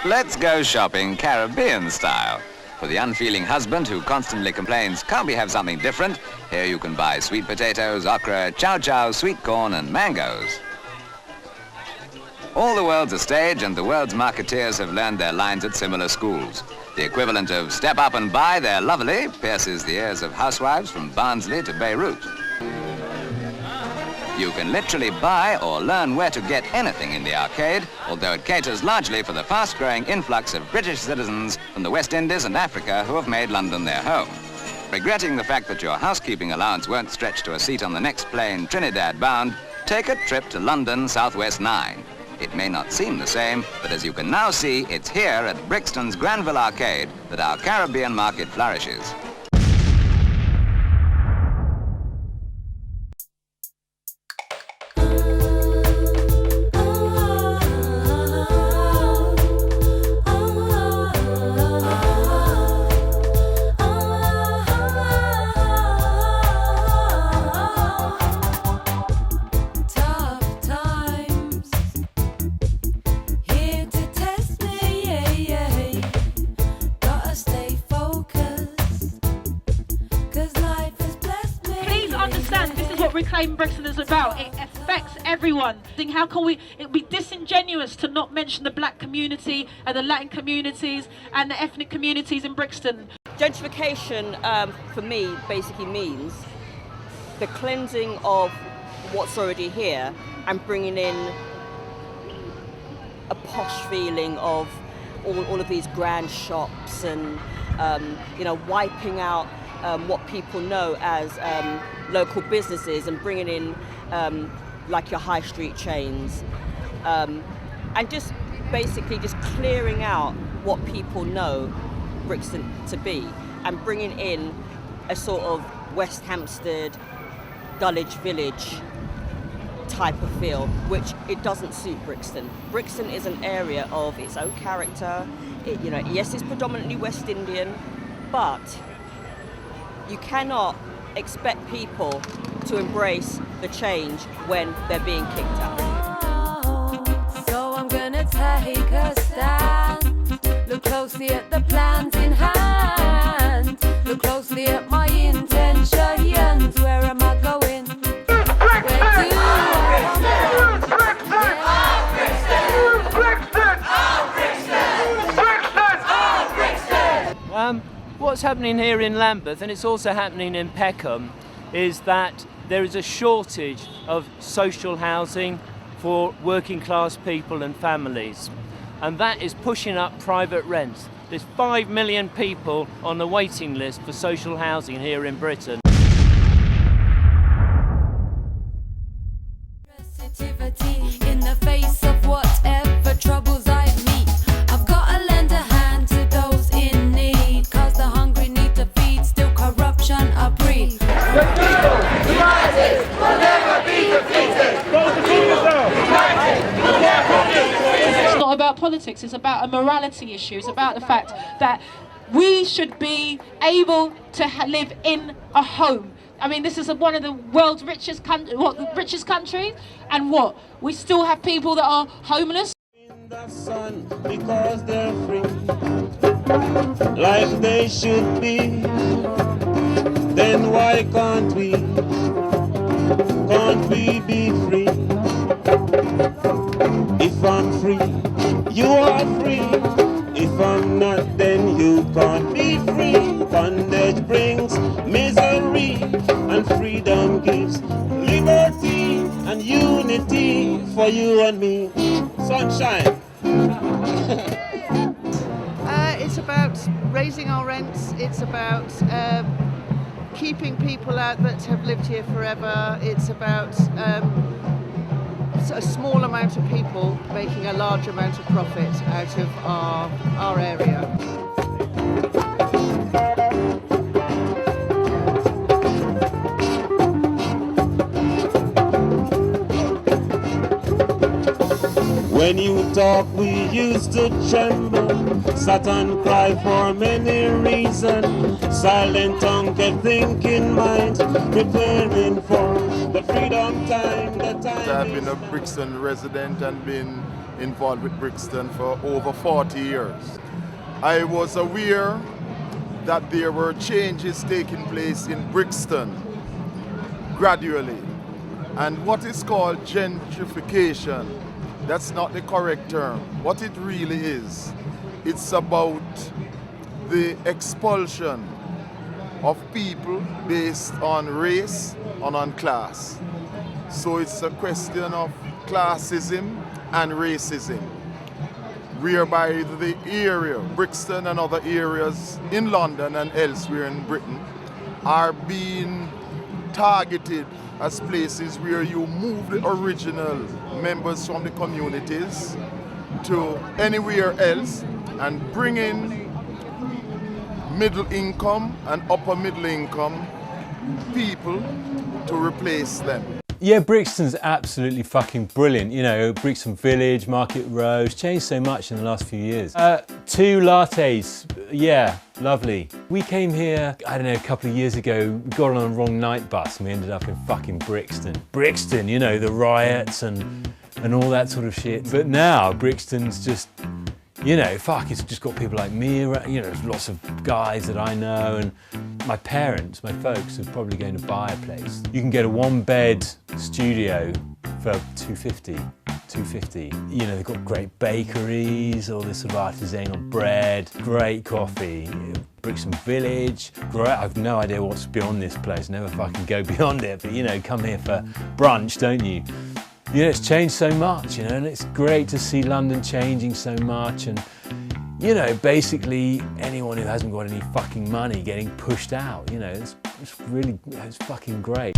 Let's go shopping Caribbean style. For the unfeeling husband who constantly complains, can't we have something different? Here you can buy sweet potatoes, okra, chow chow, sweet corn and mangoes. All the world's a stage and the world's marketeers have learned their lines at similar schools. The equivalent of step up and buy, they're lovely, pierces the ears of housewives from Barnsley to Beirut. You can literally buy or learn where to get anything in the arcade, although it caters largely for the fast-growing influx of British citizens from the West Indies and Africa who have made London their home. Regretting the fact that your housekeeping allowance won't stretch to a seat on the next plane Trinidad-bound, take a trip to London Southwest 9. It may not seem the same, but as you can now see, it's here at Brixton's Granville Arcade that our Caribbean market flourishes. Reclaim Brixton is about. It affects everyone. How can it would be disingenuous to not mention the black community and the Latin communities and the ethnic communities in Brixton. Gentrification for me basically means the cleansing of what's already here and bringing in a posh feeling of all of these grand shops and wiping out what people know as local businesses and bringing in like your high street chains and just basically just clearing out what people know Brixton to be and bringing in a sort of West Hampstead, Dulwich Village type of feel, which it doesn't suit Brixton. Brixton is an area of its own character. Yes, it's predominantly West Indian, but you cannot expect people to embrace the change when they're being kicked out. So I'm gonna take a stand, look closely at the plans in hand, look closely at my intentions, where am I going? Where do I come from? What's happening here in Lambeth, and it's also happening in Peckham, is that there is a shortage of social housing for working class people and families, and that is pushing up private rents. There's 5 million people on the waiting list for social housing here in Britain. In the face of whatever troubles I meet, I've got to lend a hand to those in need, cause the hungry need to feed, still corruption a breed. The people united will never be defeated. It's not about politics, it's about a morality issue. It's about the fact that we should be able to live in a home. I mean, this is one of the world's richest countries, and we still have people that are homeless. In the sun because they're free, like they should be. Then why can't we? Can't we be free? If I'm free, you are free. If I'm not, then you can't be free. Bondage brings misery, and freedom gives liberty and unity for you and me. Sunshine. It's about raising our rents. It's about keeping people out that have lived here forever. It's about a small amount of people making a large amount of profit out of our area. When you talk, we used to tremble, sat and cry for many reasons. Silent tongue kept thinking mind, preparing for the freedom time. I've been a Brixton resident and been involved with Brixton for over 40 years. I was aware that there were changes taking place in Brixton gradually. And what is called gentrification, that's not the correct term. What it really is, it's about the expulsion of people based on race and on class. So it's a question of classism and racism, whereby the area, Brixton and other areas in London and elsewhere in Britain, are being targeted as places where you move the original members from the communities to anywhere else and bring in middle income and upper middle income people to replace them. Yeah, Brixton's absolutely fucking brilliant. You know, Brixton Village, Market Row, it's changed so much in the last few years. 2 lattes, yeah, lovely. We came here, I don't know, a couple of years ago, we got on the wrong night bus and we ended up in fucking Brixton. Brixton, you know, the riots and all that sort of shit. But now Brixton's just, you know, fuck, it's just got people like me, you know, lots of guys that I know, and my parents, my folks are probably going to buy a place. You can get a 1-bed studio for $250. You know, they've got great bakeries, all this sort of artisanal bread, great coffee. Brixton Village, great. I've no idea what's beyond this place, never fucking go beyond it, but you know, come here for brunch, don't you? You know, it's changed so much, you know, and it's great to see London changing so much, and you know, basically anyone who hasn't got any fucking money getting pushed out, you know, it's really, it's fucking great.